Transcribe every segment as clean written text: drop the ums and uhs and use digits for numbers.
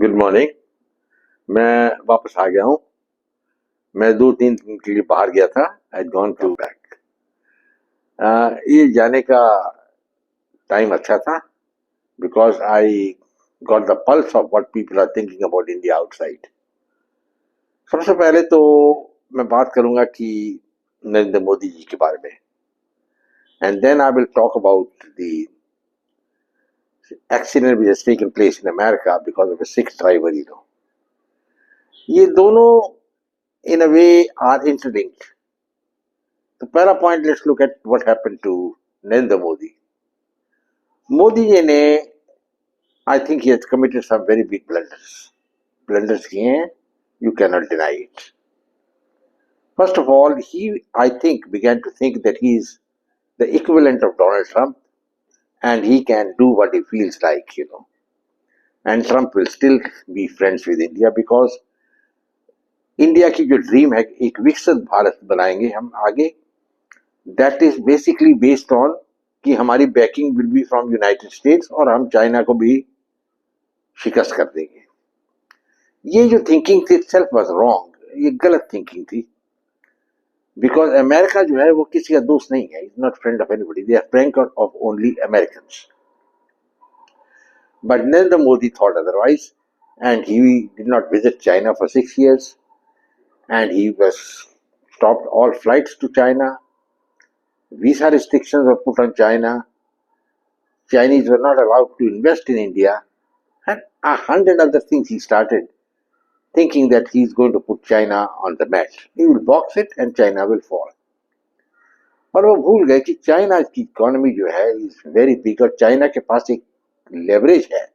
Good morning. मैं वापस आ गया हूँ। मैं 2-3 दिन के लिए बाहर गया था। I gone to back. ये जाने का टाइम अच्छा था because I got the pulse of what people are thinking about India outside. सबसे पहले तो मैं बात करूंगा कि नरेंद्र मोदी जी के बारे में, and then I will talk about the accident which has taken place in America because of a 6 driver. ये दोनों in a way are interlinked. The पहला point, let's look at what happened to Narendra Modi. Modi ji ने, I think he has committed some very big blunders. Blunders किए हैं, you cannot deny it. First of all, he, I think, began to think that he is the equivalent of Donald Trump and he can do what he feels like. And Trump will still be friends with India because India की जो dream है, एक विकसित भारत बनाएंगे हम आगे, that is basically based on कि हमारी banking will be from United states और हम चाइना को भी शिकस्त कर देंगे। ये जो थिंकिंग थी इटसेल्फ वाज रॉन्ग, ये गलत थिंकिंग थी बिकॉज अमेरिका जो है वो किसी का दोस्त नहीं है, is not friend of anybody, they are friend of only Americans. But Narendra Modi thought otherwise and he did not visit China for 6 years and he was stopped all flights to China. Visa restrictions were put on China. Chinese were not allowed to invest in India, and 100 other things. He started thinking that he's going to put China on the mat. He will box it and China will fall. और वो भूल गए कि China की economy जो है is very big और China के पास एक लेवरेज है,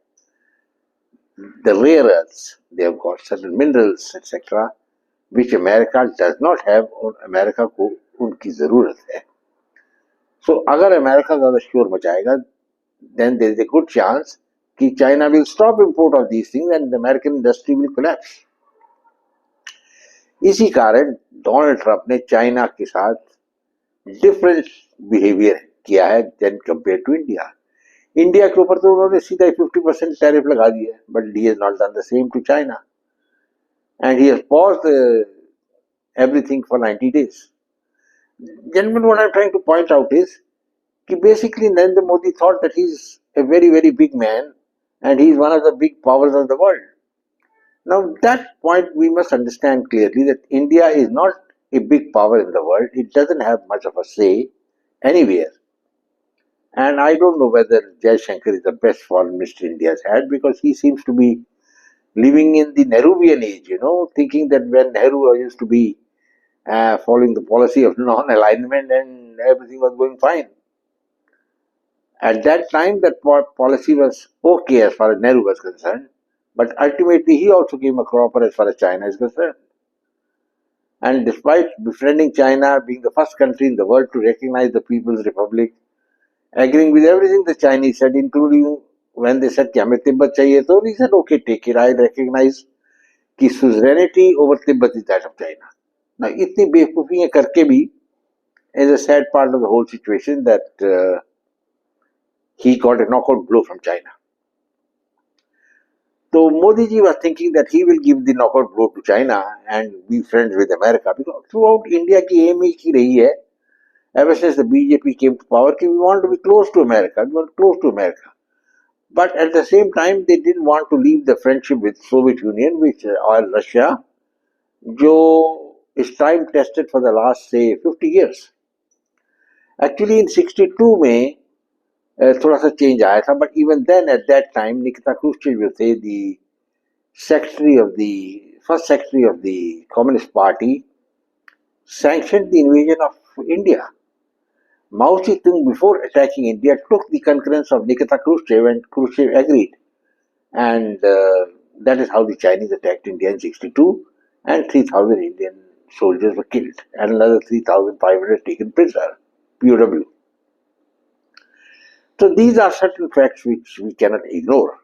the rare earths, they have got certain minerals etcetera which America does not have और अमेरिका को उनकी जरूरत है। सो अगर अमेरिका ज्यादा शोर मचाएगा then there is a good chance कि China will stop import of these things and the American industry will collapse. इसी कारण डोनाल्ड ट्रंप ने चाइना के साथ डिफरेंट बिहेवियर किया है then compare to India. India के ऊपर तो उन्होंने सीधा 50% टैरिफ लगा दिया, but he has not done the same to China. And he has paused everything for 90 days. Gentlemen, what I'm trying to point out is that basically Narendra Modi thought that he's a very, very big man and he's one of the big powers of the world. Now, that point we must understand clearly that India is not a big power in the world. It doesn't have much of a say anywhere. And I don't know whether Jai Shankar is the best foreign minister India has had because he seems to be living in the Nehruvian age, thinking that when Nehru used to be following the policy of non-alignment and everything was going fine. At that time, that policy was okay as far as Nehru was concerned, but ultimately he also came a cropper as far as China is concerned. And despite befriending China, being the first country in the world to recognize the People's Republic, agreeing with everything the Chinese said, including when they said कि हमें तिब्बत चाहिए, तो he said, okay, take it, I recognize कि suzerainty over Tibet is that of China. Now, इतनी बेवकूफियां करके भी is a sad part of the whole situation that he got a knockout blow from China. So Modi ji was thinking that he will give the knockout blow to China and be friends with America because throughout India की aim ही रही है ever since the BJP came to power कि we want to be close to America, we want close to America. But at the same time they didn't want to leave the friendship with Soviet Union or Russia, जो is time tested for the last say 50 years. Actually in 62 में थोड़ा सा change आया था, but even then at that time Nikita Khrushchev जो थे the first secretary of the Communist Party sanctioned the invasion of India. Mao Zedong, before attacking India, took the concurrence of Nikita Khrushchev and Khrushchev agreed. And that is how the Chinese attacked India in 62 and 3,000 Indian soldiers were killed and another 3,500 taken prisoner, POW. So these are certain facts which we cannot ignore.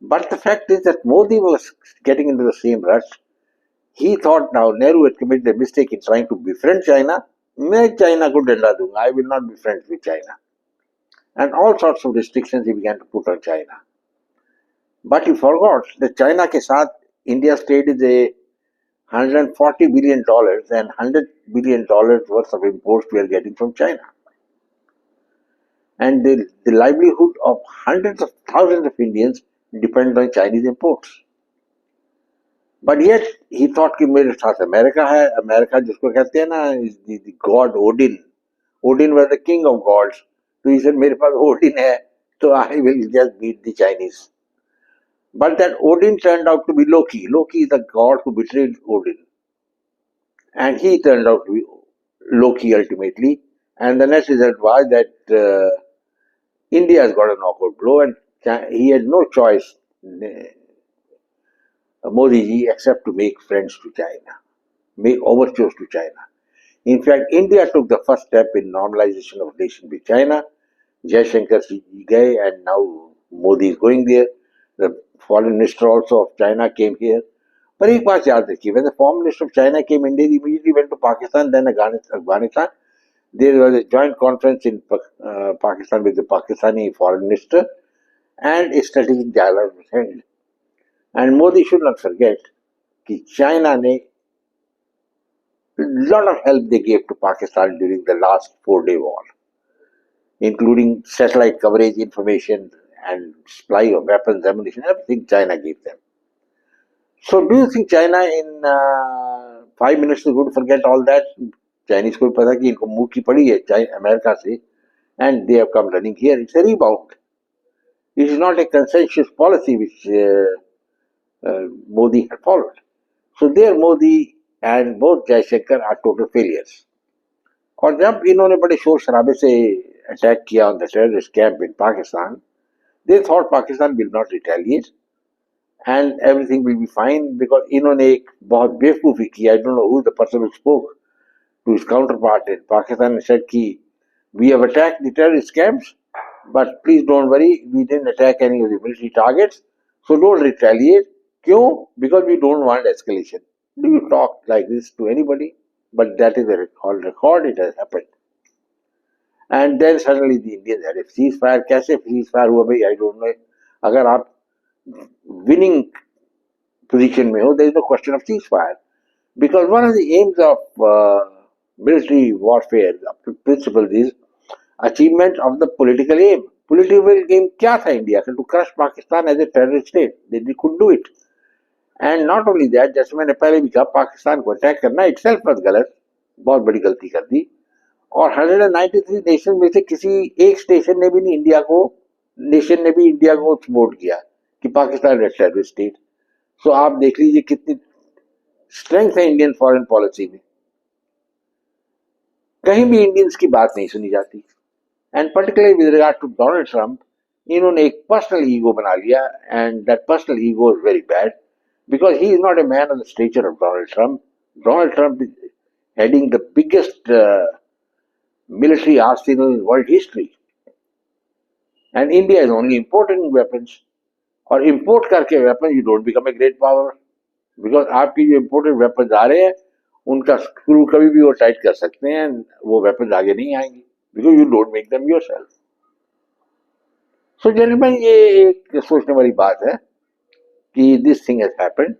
But the fact is that Modi was getting into the same rut. He thought now Nehru had committed a mistake in trying to befriend China. मैं China को डंडा दूंगा, I will not be friends with China. And all sorts of restrictions he began to put on China. But he forgot that China के साथ India's trade is a $140 billion and $100 billion worth of imports we are getting from China. And the livelihood of hundreds of thousands of Indians depend on Chinese imports. But yet he thought कि मेरे साथ America है, America जिसको कहते हैं ना is the god Odin. Odin was the king of gods. So he said मेरे पास Odin है, so I will just beat the Chinese. But that Odin turned out to be Loki. Loki is the god who betrayed Odin. And he turned out to be Loki ultimately. And the net result was that India has got a knockout blow, and he had no choice, Modi ji, except to make friends to China, make overtures to China. In fact, India took the first step in normalization of relations with China. Jaishankar ji gaye, and now Modi is going there. The foreign minister also of China came here. But एक बात याद रखिए, when the foreign minister of China came, India immediately went to Pakistan, then Afghanistan. There was a joint conference in Pakistan with the Pakistani foreign minister, and a strategic dialogue was held. And Modi should not forget that China ne lot of help they gave to Pakistan during the last 4-day war, including satellite coverage information and supply of weapons, ammunition, everything China gave them. So do you think China in 5 minutes is going to forget all that? Chinese को पता कि इनको मुंह की पड़ी है America से, and they have come running here. It's a rebound. It is not a consensus policy which Modi had followed. So there Modi and both Jaishankar are total failures. और जब इन्होंने बड़े शोर शराबे से अटैक किया on the terrorist camp in Pakistan, they thought Pakistan will not retaliate and everything will be fine because इन्होंने एक बहुत बेवकूफ़ी की. I don't know who the person who spoke to his counterpart in Pakistan and said कि we have attacked the terrorist camps, but please don't worry, we didn't attack any of the military targets, so don't retaliate. क्यों? Because we don't want escalation. Do you talk like this to anybody? But that is on record, it has happened. And then suddenly the Indians had a ceasefire. कैसे ceasefire हुआ भाई? I don't know. अगर आप winning position में हो, there is no question of ceasefire. Because one of the aims of military warfare, the principle is achievement of the political aim. Political aim क्या था India का? To crush Pakistan as a terrorist state. They couldn't do it. And not only that, जैसे मैंने पहले भी कहा, पाकिस्तान को attack करना itself was गलत, बहुत बड़ी गलती कर दी. और 193 नेशन में से किसी एक स्टेशन ने भी नहीं इंडिया को सपोर्ट किया कि पाकिस्तान है टेररिस्ट स्टेट. सो आप देख लीजिए कितनी स्ट्रेंथ है इंडियन फॉरेन पॉलिसी में. कहीं भी इंडियंस की बात नहीं सुनी जाती. And particularly with regard to Donald Trump, इन्होंने एक पर्सनल ईगो बना लिया, and that personal ego is very bad because he is not a man of the stature of Donald Trump. Donald Trump is heading the biggest military arsenal in world history. And India is only importing weapons. और import करके weapons, you don't become a great power. Because आपकी जो imported weapons आ रहे हैं, उनका screw कभी भी वो tight कर सकते हैं, वो weapons आगे नहीं आएंगे. Because you don't make them yourself. So gentlemen, ये एक सोचने वाली बात है कि this thing has happened.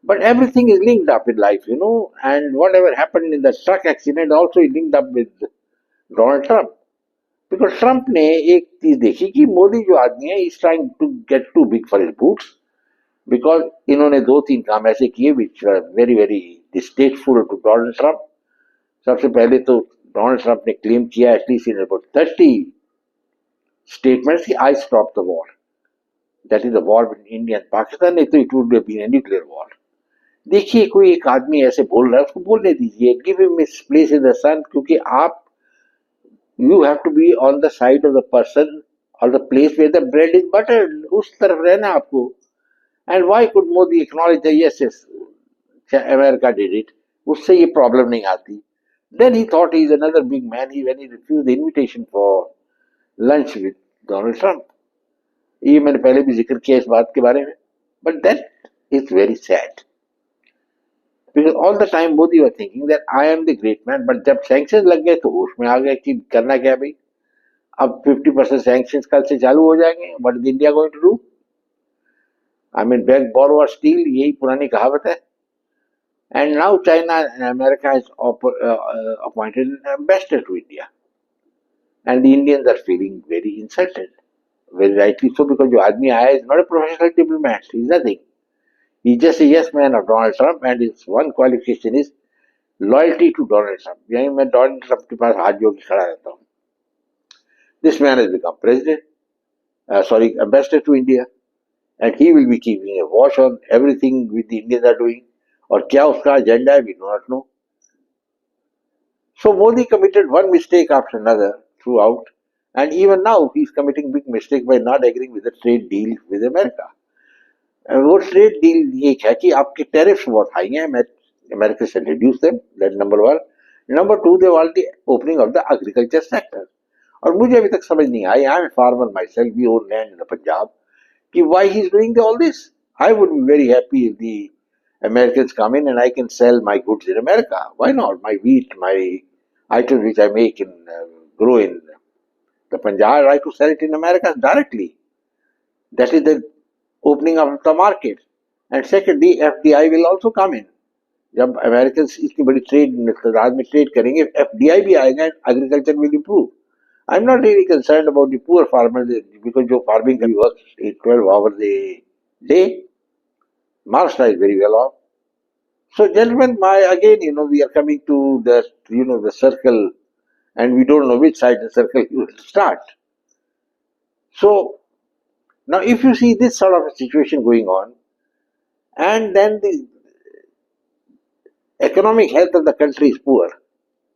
But everything is linked up in life, and whatever happened in the truck accident also is linked up with Donald Trump. Because Trump ने एक चीज देखी कि मोदी जो आदमी है is trying to get too big for his boots. Because इन्होंने 2-3 काम ऐसे किए which were very very distasteful to Donald Trump. सबसे पहले तो Donald Trump ने claim किया at least in about 30 statements कि I stopped the war. That is the war between India and Pakistan. नहीं तो it would have been a nuclear war. देखिए कोई एक आदमी ऐसे बोल रहा है, उसको बोलने दीजिए, give him his place in the sun, क्योंकि आप you have to be on the side of the person और the place where the bread is buttered, उस तरफ रहना आपको. And why could Modi acknowledge yes yes America did it, उससे ये problem नहीं आती. Then he thought he is another big man he when he refused the invitation for lunch with Donald Trump. ये मैंने पहले भी जिक्र किया इस बात के बारे में. But that is very sad. Because all the time Modi was thinking that I am the great man, but जब sanctions लग गए तो होश में आ गए कि करना क्या भाई. अब 50% sanctions कल से चालू हो जाएंगे. What is India going to do? I mean beg borrow और स्टील, यही पुरानी कहावत है. And now China and America has appointed an ambassador to India. And the Indians are feeling very insulted. Very rightly so, because the आदमी आया is not a professional diplomat. He's nothing. He's just a yes man of Donald Trump, and his one qualification is loyalty to Donald Trump. यानी मैं Donald Trump के पास हाथ जोड़ के खड़ा रहता हूँ. This man has become president, ambassador to India, and he will be keeping a watch on everything which the Indians are doing. और क्या उसका agenda है, we do not know. So Modi committed one mistake after another throughout, and even now he's committing big mistake by not agreeing with the trade deal with America. And वो trade deal ये है कि आपके tariffs बहुत high हैं, America should reduce them. That's number one. Number two, they want the opening of the agriculture sector. और मुझे अभी तक समझ नहीं आई, I'm a farmer myself, we own land in the Punjab, कि why he's doing all this. I would be very happy if the Americans come in and I can sell my goods in America. Why not? My wheat, my items which I make in grow in the Punjab, I like to sell it in America directly. That is the opening of the market. And secondly, FDI will also come in. जब American इतनी बड़ी trade तादाद में trade करेंगे, FDI भी आएगा, agriculture will improve. I'm not really concerned about the poor farmers because जो farming works 12 hours a day. Maharashtra is very well off. So, gentlemen, again, we are coming to the circle, and we don't know which side the circle you will start. So, now if you see this sort of a situation going on, and then the economic health of the country is poor.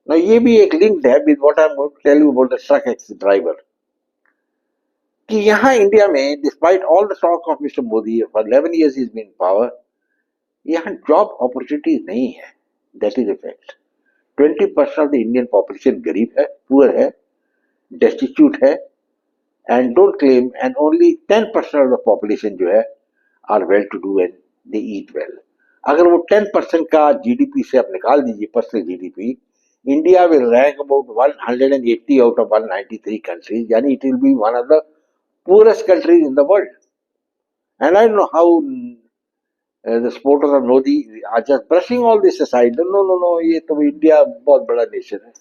Now, ये भी एक linked है with what I'm going to tell you about the truck driver. कि यहाँ India में, despite all the talk of Mr. Modi, for 11 years he's been in power, यहाँ job opportunities नहीं है. That is a fact. 20% of the Indian population गरीब है, poor है, destitute है, and don't claim, and only 10% of the population जो है are well to do and they eat well. अगर वो 10% का GDP से आप निकाल दीजिए, personal GDP, India will rank about 180 out of 193 countries, यानी it will be one of the poorest countries in the world. And I don't know how the supporters of Modi are just brushing all this aside. No, ये तो India बहुत बड़ा nation है,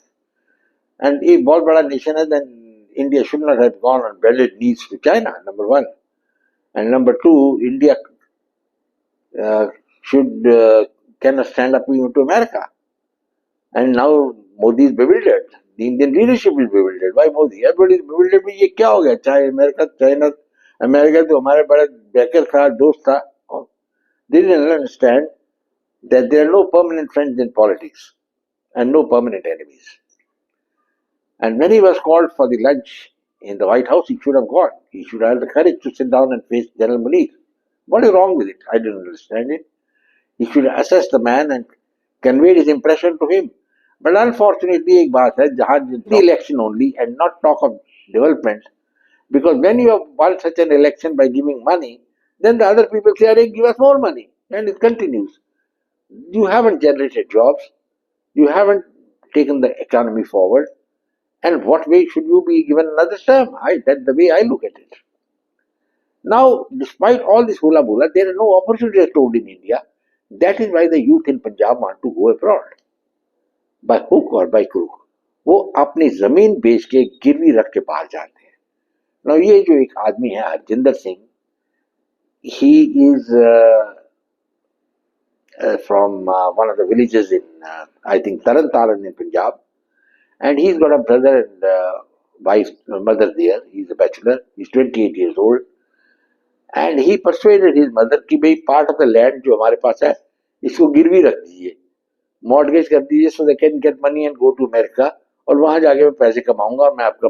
and ये बहुत बड़ा nation है, then India should not have gone on bended knees to China, number one. And number two, India cannot stand up even to America. And now Modi is bewildered. The Indian leadership is bewildered. Why Modi? Everybody is bewildered. ये क्या हो गया? चाहे China, America तो हमारे बड़ा Baker था, दोस्त था. They didn't understand that there are no permanent friends in politics and no permanent enemies. And when he was called for the lunch in the White House, he should have gone. He should have the courage to sit down and face General Munir. What is wrong with it? I didn't understand it. He should assess the man and convey his impression to him. But unfortunately, एक बात है, जहाँ the election only and not talk of development, because when you have won such an election by giving money, then the other people say, "Arey, give us more money," and it continues. You haven't generated jobs, you haven't taken the economy forward, and what way should you be given another term? That's the way I look at it. Now, despite all this hula bula, there are no opportunities told in India. That is why the youth in Punjab want to go abroad. By hook or by crook. वो अपनी जमीन बेच के गिरवी रख के बाहर जाते हैं. Now, ये जो एक आदमी है Harjinder Singh, he is from one of the villages in, I think, Taran in Punjab. And he's got a brother and wife, mother there. He's a bachelor. He's 28 years old. And he persuaded his mother कि भाई part of the land जो हमारे पास है, इसको गिरवी रख दीजिए, mortgage कर दीजिए, so they can get money and go to America. और वहां जाके मैं पैसे कमाऊंगा और मैं आपका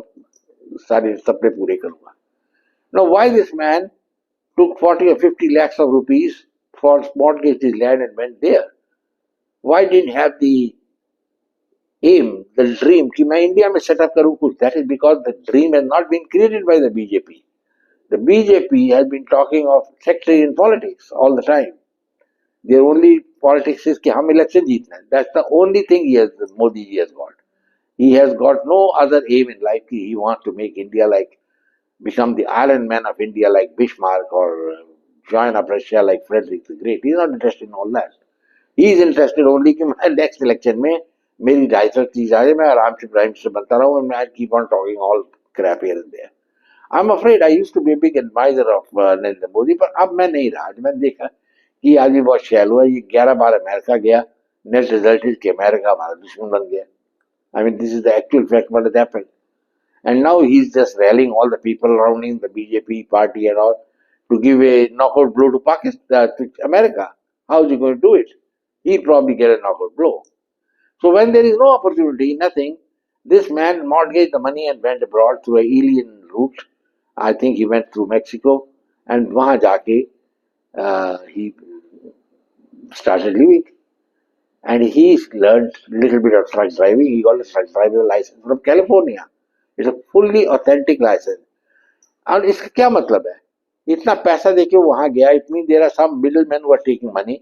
सारे सपने पूरे करूंगा. Now, why this man took 40 or 50 lakhs of rupees for mortgage his land and went there? Why didn't have the aim, the dream कि मैं इंडिया में सेटअप करूं कुछ? That is because the dream has not been created by the BJP. The BJP has been talking of sectarian politics all the time. Their only politics is कि हम election जीतना है. That's the only thing Modi ji has got. He has got no other aim in life. He wants to make India become the Iron Man of India like Bismarck or join up Russia like Frederick the Great. He's not interested in all that. He is interested only कि मैं next election में मेरी 250 आ जाए, मैं आराम से prime minister बनता रहूँ, and I keep on talking all crap here and there. I'm afraid I used to be a big advisor of Narendra Modi, पर अब मैं नहीं रहा. आज मैंने देखा कि ये आदमी बहुत शैलो है. ये 11 बार अमेरिका गया, नेट रिजल्ट इज कि अमेरिका हमारा दुश्मन बन गया. I mean, this is the actual fact what has happened. And now he's just rallying all the people around him, the BJP party and all, to give a knockout blow to Pakistan, to America. How is he going to do it? He'll probably get a knockout blow. So when there is no opportunity, nothing, this man mortgaged the money and went abroad through a alien route. I think he went through Mexico, and वहाँ जाके he started living. And he learned a little bit of truck driving. He got a truck driver license from California. It's a fully authentic license. और इसका क्या मतलब है? इतना पैसा देके वहां गया, it mean there are some middle man who are taking money,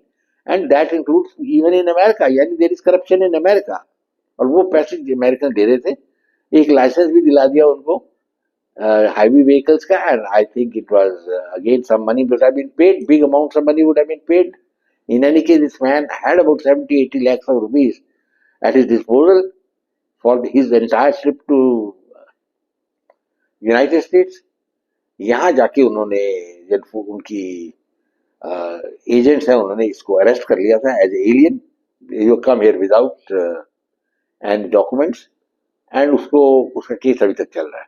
and that includes even in America. यानी there is corruption in America. और वो पैसे अमेरिकन दे रहे थे. एक लाइसेंस भी दिला दिया उनको highway vehicles का, and I think it was again some money would have been paid, big amounts of money would have been paid. In any case, this man had about 70-80 lakhs of rupees at his disposal for his entire trip to United States. यहाँ जाके उन्होंने जब उनकी agents हैं, उन्होंने इसको arrest कर लिया था as alien. You come here without any documents, and उसका केस अभी तक चल रहा है.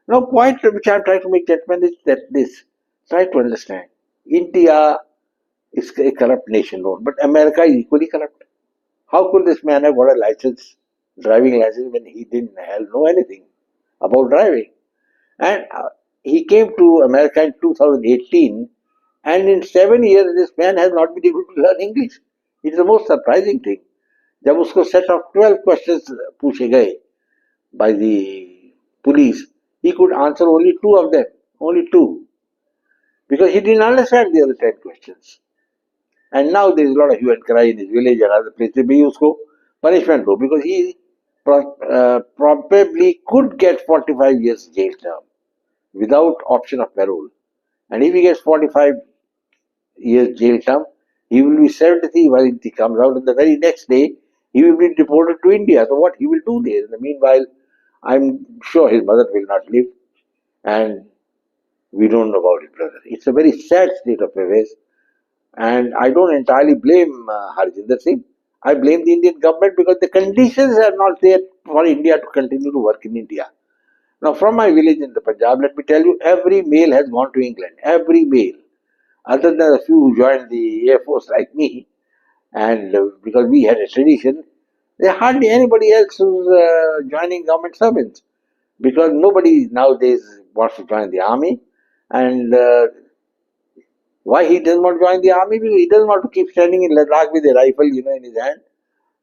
Now, point which I'm trying to make, gentlemen, is that this, try to understand, India is a corrupt nation, no, but America is equally corrupt. How could this man have got a license, driving license, when he didn't know anything about driving? And he came to America in 2018, and in 7 years, this man has not been able to learn English. It's the most surprising thing. जब उसको set of 12 questions पूछे गए by the police, he could answer only 2 of them, only 2, because he didn't understand the other 10 questions. And now there is a lot of hue and cry in his village and other places. Bhi usko punishment do, because he probably could get 45 years jail term without option of parole. And if he gets 45 years jail term, he will be 73 when he comes out, and the very next day he will be deported to India. So what he will do there? In the meanwhile, I'm sure his mother will not live, and we don't know about his brother. It's a very sad state of affairs, and I don't entirely blame Harjinder Singh. I blame the Indian government, because the conditions are not there for India to continue to work in India. Now, from my village in the Punjab, let me tell you, every male has gone to England. Every male, other than a few who joined the Air Force like me, and because we had a tradition, there hardly anybody else who's joining government servants, because nobody nowadays wants to join the army. And why he doesn't want to join the army? Because he doesn't want to keep standing in Ladakh with a rifle, in his hand,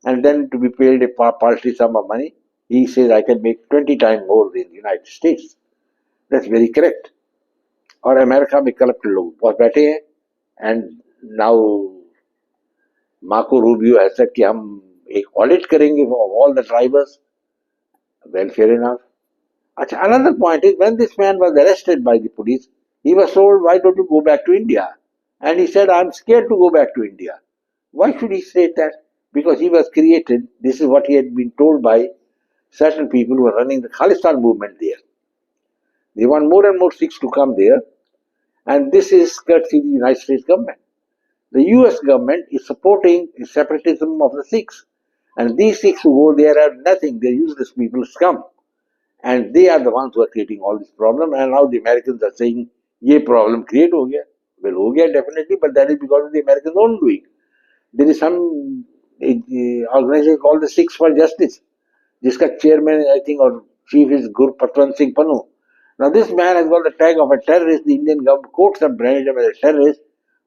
and then to be paid a paltry sum of money. He says, I can make 20 times more in the United States. That's very correct. और America में corrupt लोग बहुत बैठे हैं, and now Marco Rubio ऐसा कि हम एक ऑडिट करेंगे for all the drivers. Well, fair enough. अच्छा, another point is, when this man was arrested by the police, he was told, why don't you go back to India? And he said, I'm scared to go back to India. Why should he say that? Because he was created, this is what he had been told by certain people who are running the Khalistan movement there. They want more and more Sikhs to come there, and this is courtesy of the United States government. The US government is supporting the separatism of the Sikhs, and these Sikhs who go there are nothing, they're useless people, scum. And they are the ones who are creating all this problem, and now the Americans are saying, ye problem create ho gaya. Well, ho gaya definitely, but that is because of the Americans' own doing. There is some organization called the Sikhs for Justice, जिसका chairman, I think, or chief is Gurpatwant Singh Pannu. Now this man has got the tag of a terrorist. The Indian government courts have branded him as a terrorist,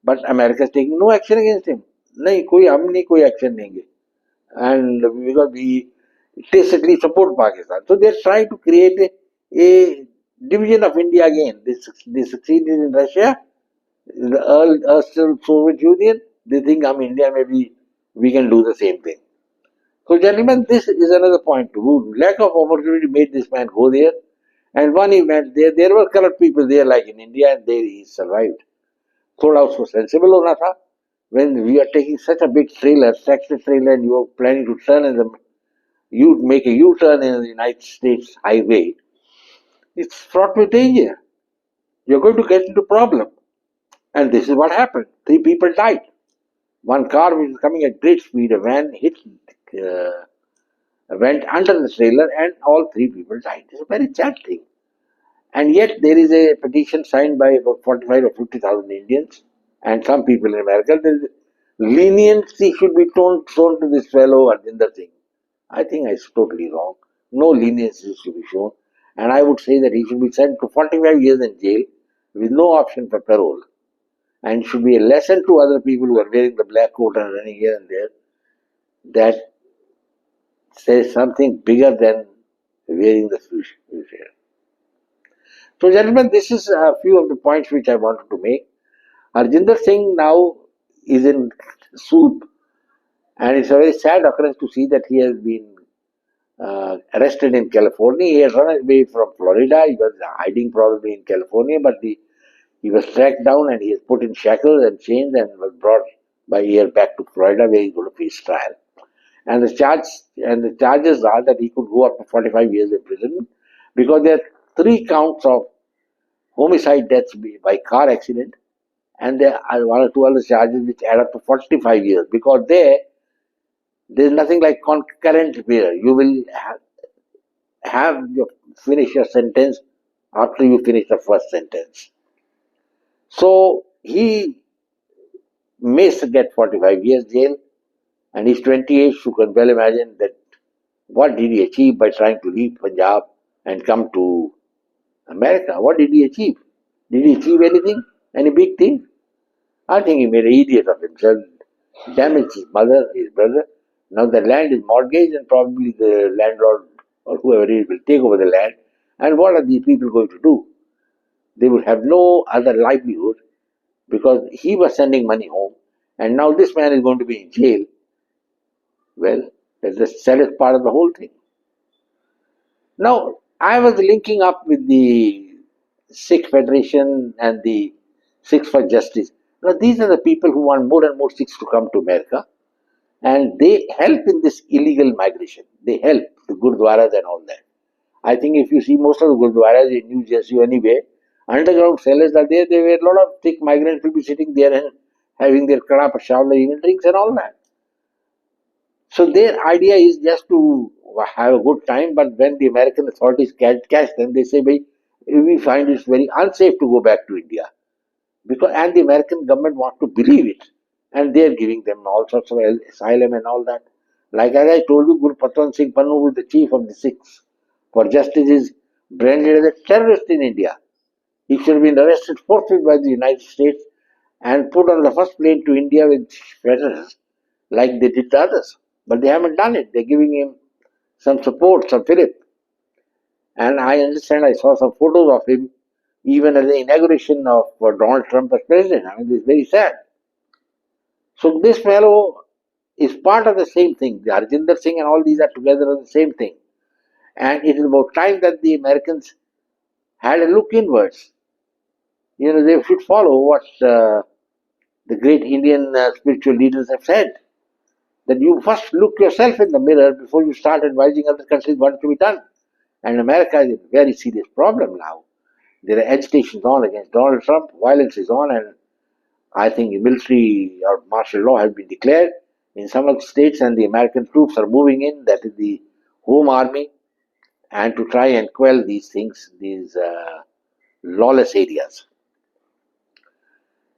but America is taking no action against him. नहीं, कोई हम नहीं कोई action लेंगे. And because we tacitly support Pakistan. So they're trying to create a division of India again. They succeeded in Russia, in the Soviet Union. They think India, maybe we can do the same thing. So gentlemen, this is another point too. Lack of opportunity made this man go there. And when he went there, there were corrupt people there like in India, and there he survived. थोड़ा उसको sensible होना था. When we are taking such a big trailer, tractor trailer, and you are planning to turn in the, you make a U-turn in the United States highway, it's fraught with danger. You're going to get into problem. And this is what happened. Three people died. One car which was coming at great speed, a van uh, went under the trailer, and all three people died. It's a very sad thing. And yet there is a petition signed by about 45 or 50,000 Indians and some people in America. That leniency should be shown to this fellow Arjinder Singh. I think it's totally wrong. No leniency should be shown. And I would say that he should be sent to 45 years in jail with no option for parole. And should be a lesson to other people who are wearing the black coat and running here and there that says something bigger than wearing the suit. So, gentlemen, this is a few of the points which I wanted to make. Harjinder Singh now is in soup, and it's a very sad occurrence to see that he has been arrested in California. He had run away from Florida. He was hiding probably in California, but he was tracked down and he is put in shackles and chains and was brought by air back to Florida where he's going to face trial. And the charges are that he could go up to 45 years in prison because there are three counts of homicide deaths by car accident, and there are one or two other charges which add up to 45 years because there's nothing like concurrent murder. You will have your finish your sentence after you finish the first sentence. So he may get 45 years jail, and he's 28. You can well imagine that what did he achieve by trying to leave Punjab and come to America? What did he achieve? Did he achieve anything? Any big thing? I think he made an idiot of himself, damaged his mother, his brother. Now the land is mortgaged and probably the landlord or whoever it is will take over the land. And what are these people going to do? They would have no other livelihood because he was sending money home and now this man is going to be in jail. Well, that's the saddest part of the whole thing. Now, I was linking up with the Sikh Federation and the Sikhs for Justice. Now, these are the people who want more and more Sikhs to come to America, and they help in this illegal migration. They help the Gurdwaras and all that. I think if you see most of the Gurdwaras in New Jersey or anywhere, underground cellars are there. There were a lot of Sikh migrants will be sitting there and having their kada prashad, their evening drinks and all that. So their idea is just to have a good time, but when the American authorities catch them, they say, we find it's very unsafe to go back to India. And the American government wants to believe it. And they are giving them all sorts of asylum and all that. Like as I told you, Guru Patwan Singh Pannu, who is the chief of the Sikhs for Justice, is branded as a terrorist in India. He should have been arrested forthwith by the United States and put on the first plane to India with fetters like they did the others. But they haven't done it. They're giving him some support, some fillip. And I understand I saw some photos of him even at the inauguration of Donald Trump as president. I mean, it's very sad. So this fellow is part of the same thing. The Harjinder Singh and all these are together on the same thing. And it is about time that the Americans had a look inwards. They should follow what the great Indian spiritual leaders have said. That you first look yourself in the mirror before you start advising other countries what to be done. And America is a very serious problem now. There are agitations on against Donald Trump, violence is on, and I think military or martial law has been declared in some of the states, and the American troops are moving in, that is the home army, and to try and quell these things, these lawless areas.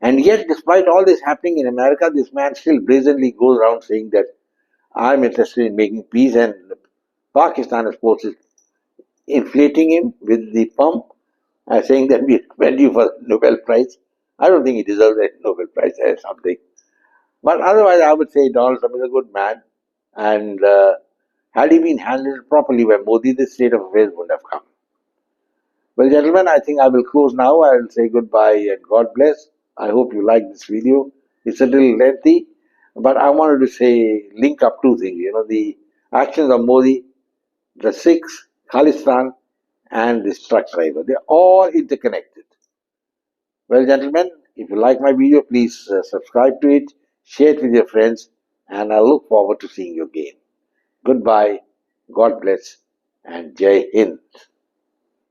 And yet, despite all this happening in America, this man still brazenly goes around saying that I'm interested in making peace, and Pakistan, of course, is inflating him with the pump, saying that we recommend you for Nobel Prize. I don't think he deserves a Nobel Prize or something. But otherwise, I would say Donald Trump is a good man. And had he been handled properly by Modi, this state of affairs wouldn't have come. Well, gentlemen, I think I will close now. I will say goodbye and God bless. I hope you like this video. It's a little lengthy, but I wanted to say, link up two things. The actions of Modi, the Sikhs, Khalistan, and this truck driver. They're all interconnected. Well, gentlemen, If you like my video, please subscribe to it, share it with your friends, and I look forward to seeing you again. Goodbye, God bless, and Jai Hind.